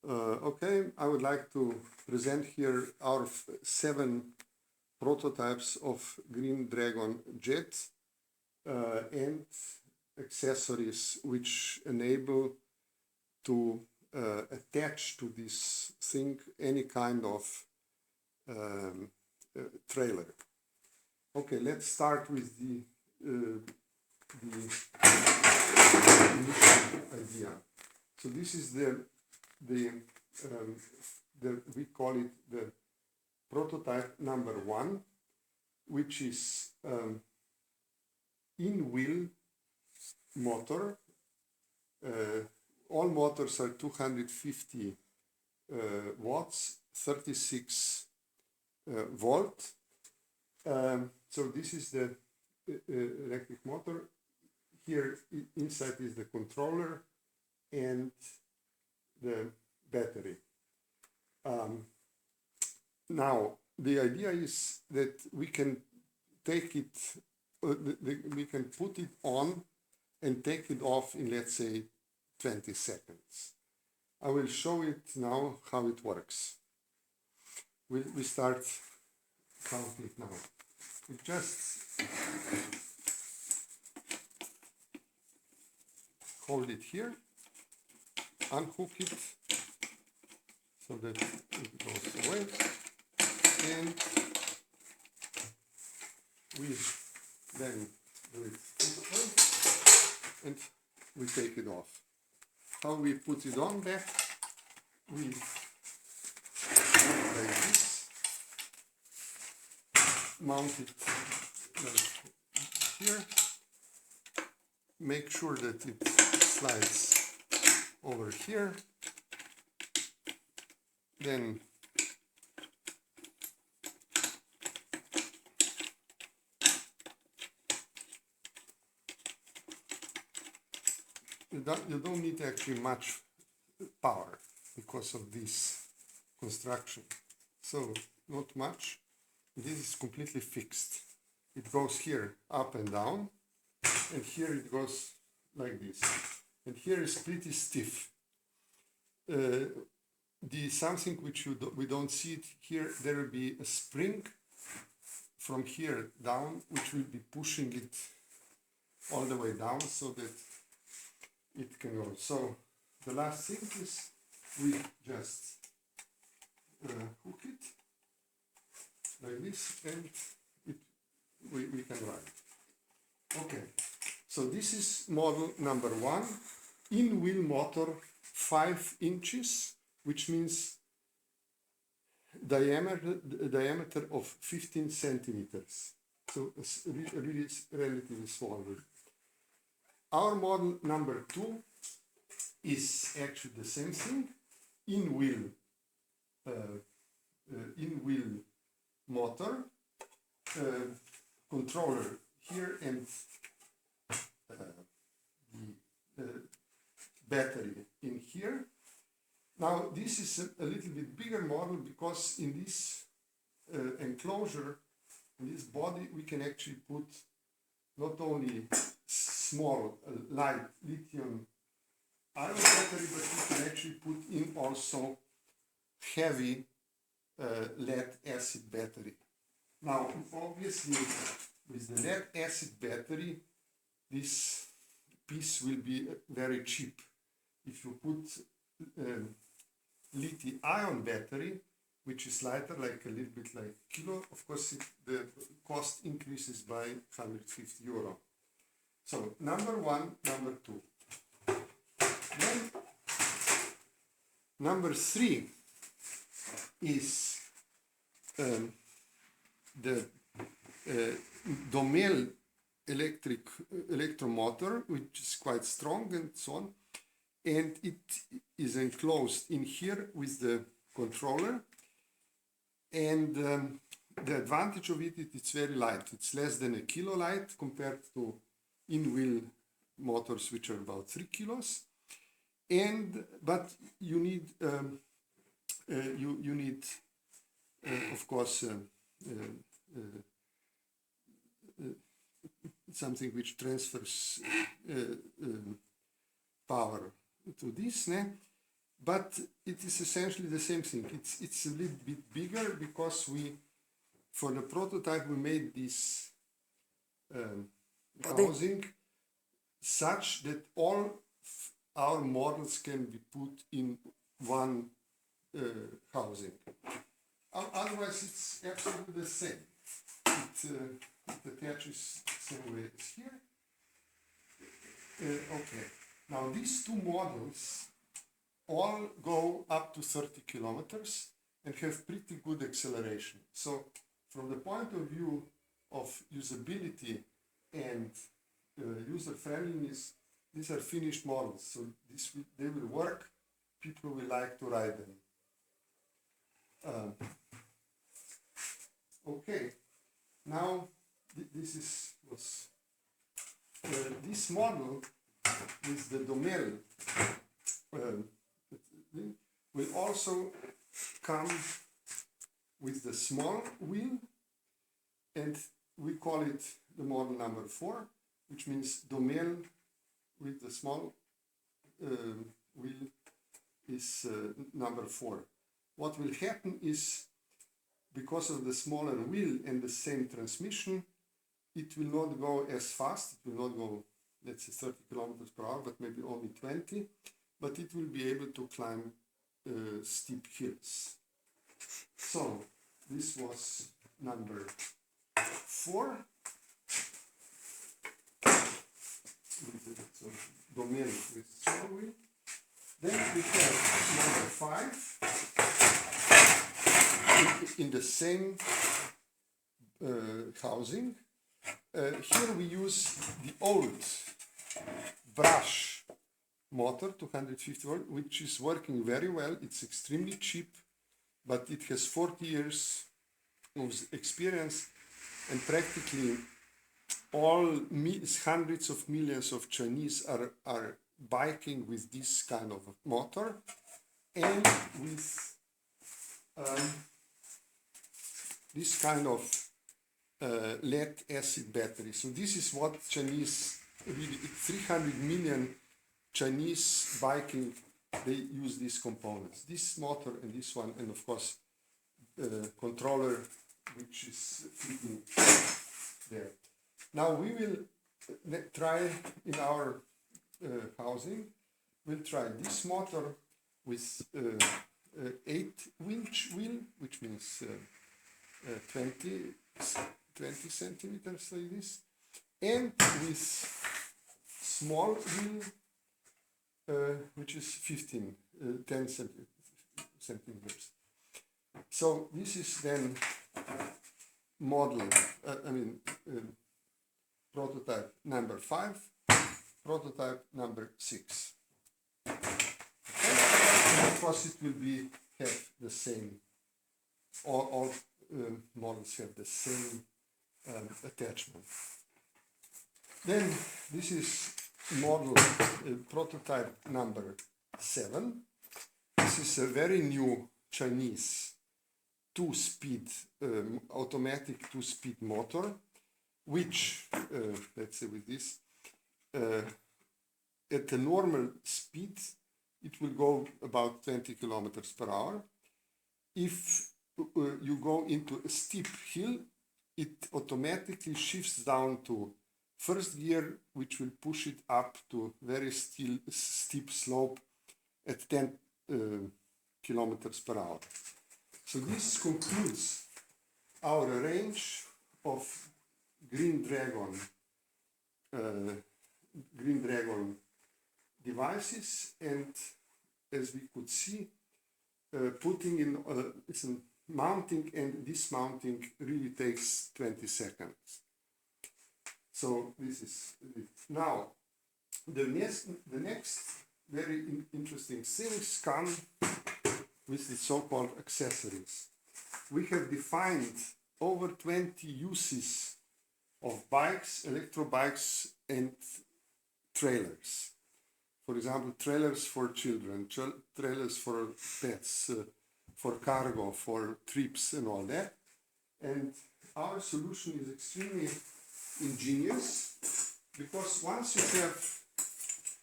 Okay, I would like to present here our 7 prototypes of Green Dragon jet and accessories which enable to attach to this thing any kind of trailer. Okay, let's start with the initial idea. So this is we call it the prototype number 1, which is in-wheel motor. All motors are 250 watts, 36 volt. So this is the electric motor. Here inside is the controller and the battery. Now the idea is that we can take it, we can put it on and take it off in, let's say, 20 seconds. I will show it now how it works. We start counting now. We just hold it here, unhook it so that it goes away, and we then do it this way and we take it off. How we put it on back? We do it like this, mount it like here, make sure that it slides over here, then you don't need actually much power because of this construction. So not much. This is completely fixed. It goes here up and down, and here it goes like this. And here is pretty stiff. Something which we don't see it here, there will be a spring from here down, which will be pushing it all the way down so that it can go. So the last thing is we just hook it like this, and we can ride. Okay, so this is model number 1, in-wheel motor, 5 inches, which means diameter of 15 centimeters. So it's really relatively small. Our model number 2 is actually the same thing, in-wheel motor, controller here, and the battery in here. Now this is a little bit bigger model because in this enclosure, in this body, we can actually put not only small light lithium ion battery, but we can actually put in also heavy lead acid battery. Now obviously with the lead acid battery, this piece will be very cheap. If you put lithium ion battery, which is lighter, like a little bit like kilo, of course the cost increases by 150 euro. So number 1, number 2. Then number 3 is the Domel electromotor, which is quite strong and so on, and it is enclosed in here with the controller, and the advantage of it is it's very light. It's less than a kilo light compared to in-wheel motors, which are about 3 kilos. But you need of course something which transfers power to this, but it is essentially the same thing. It's a little bit bigger because for the prototype we made this housing such that all our models can be put in one housing. Otherwise, it's absolutely the same. It attaches the same way as here. Okay. Now these two models all go up to 30 kilometers and have pretty good acceleration. So from the point of view of usability and user friendliness, these are finished models. So they will work. People will like to ride them. Okay. Now this model with the Domel will also come with the small wheel, and we call it the model number 4, which means Domel with the small wheel is number 4. What will happen is, because of the smaller wheel and the same transmission, it will not go as fast. It will not go, let's say, 30 kilometers per hour, but maybe only 20. But it will be able to climb steep hills. So this was number 4. So Domel with small wheel. Then we have number 5 in the same housing. Here we use the old brush motor, 250 volt, which is working very well. It's extremely cheap, but it has 40 years of experience, and practically all hundreds of millions of Chinese are biking with this kind of motor and with this kind of lead acid battery. So this is what Chinese, really 300 million Chinese biking, they use these components, this motor and this one, and of course controller which is fitting there. Now we will try in our housing, we'll try this motor with 8-inch wheel, which means 20 centimeters like this, and with small wheel, which is 10 centimeters. So this is then model, prototype number 5, prototype number 6. Okay? And of course it will have the same, all models have the same attachment. Then this is model prototype number 7. This is a very new Chinese 2-speed automatic 2-speed motor, which let's say with this at the normal speed it will go about 20 kilometers per hour. If you go into a steep hill, it automatically shifts down to first gear, which will push it up to very steep slope at 10 kilometers per hour. So this concludes our range of Green Dragon devices, and as we could see, putting in mounting and dismounting really takes 20 seconds. So this is it. Now the next very interesting things come with the so-called accessories. We have defined over 20 uses of bikes, electro bikes, and trailers. For example, trailers for children, trailers for pets, for cargo, for trips and all that. And our solution is extremely ingenious, because once you have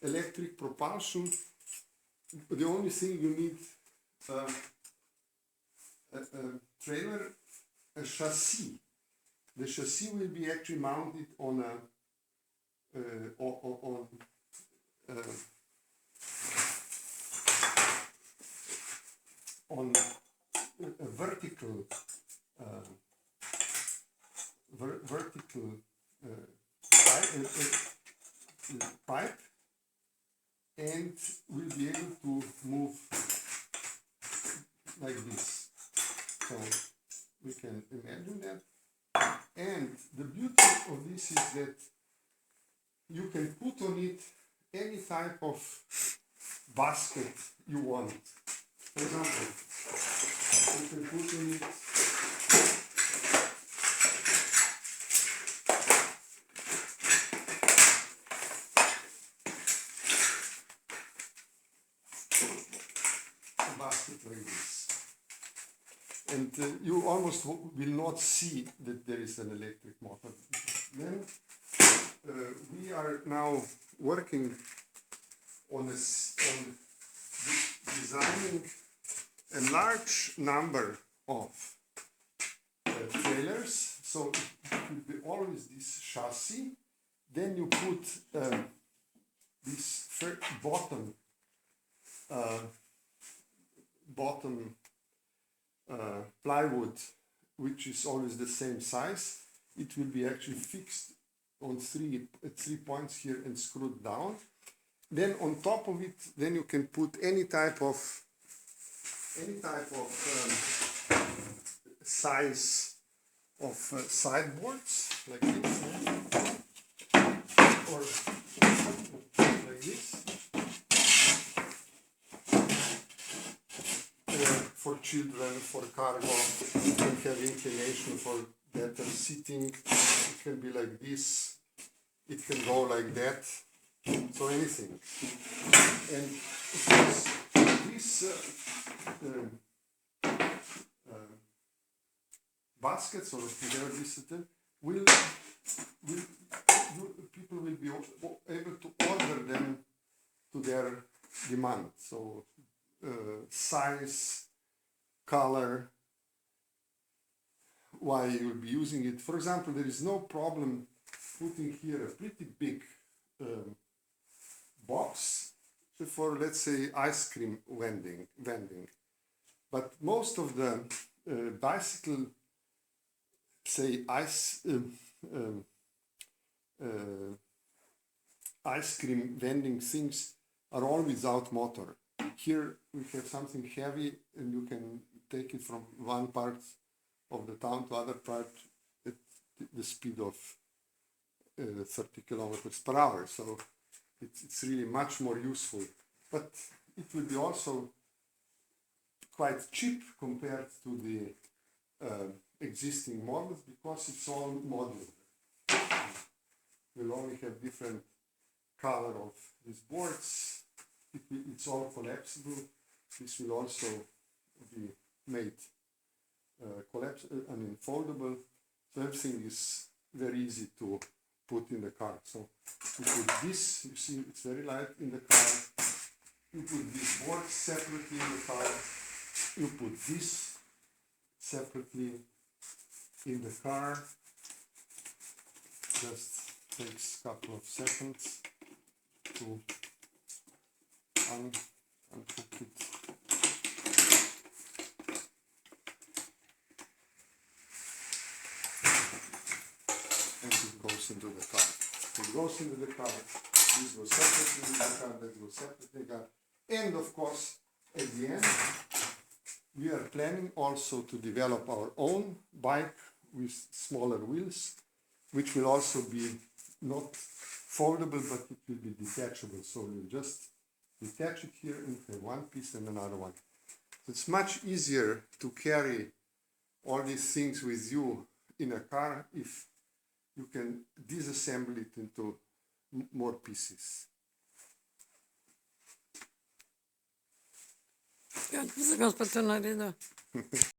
electric propulsion, the only thing you need a trailer, a chassis. The chassis will be actually mounted on a on a vertical pipe, and we'll be able to move like this. So we can imagine that. And the beauty of this is that you can put on it any type of basket you want. For example, you can put in it a basket like this. And you almost will not see that there is an electric motor. Then we are now working on designing a large number of trailers. So it will be always this chassis. Then you put this bottom plywood, which is always the same size. It will be actually fixed on three points here and screwed down. Then on top of it, then you can put any type of size of sideboards like this, or like this. For children, for cargo, you can have inclination for better sitting. It can be like this. It can go like that. So anything. And this baskets, or whatever this is, people will be able to order them to their demand. So size, color, why you will be using it. For example, there is no problem putting here a pretty big box for, let's say, ice cream vending. But most of the bicycle, say, ice cream vending things are all without motor. Here we have something heavy, and you can take it from one part of the town to other part at the speed of 30 kilometers per hour. So it's really much more useful. But it will be also quite cheap compared to the existing models, because it's all modular. We'll only have different color of these boards. It's all collapsible. This will also be made foldable. So everything is very easy to put in the car. So you put this, you see it's very light in the car. You put this board separately in the car. You put this separately in the car. Just takes a couple of seconds to unhook it. And it goes into the car. It goes into the car. This goes separately in the car, that goes separately in the car. And of course, at the end, we are planning also to develop our own bike with smaller wheels, which will also be not foldable, but it will be detachable. So you just detach it here and have one piece and another one. So it's much easier to carry all these things with you in a car if you can disassemble it into more pieces. Gospod Narida.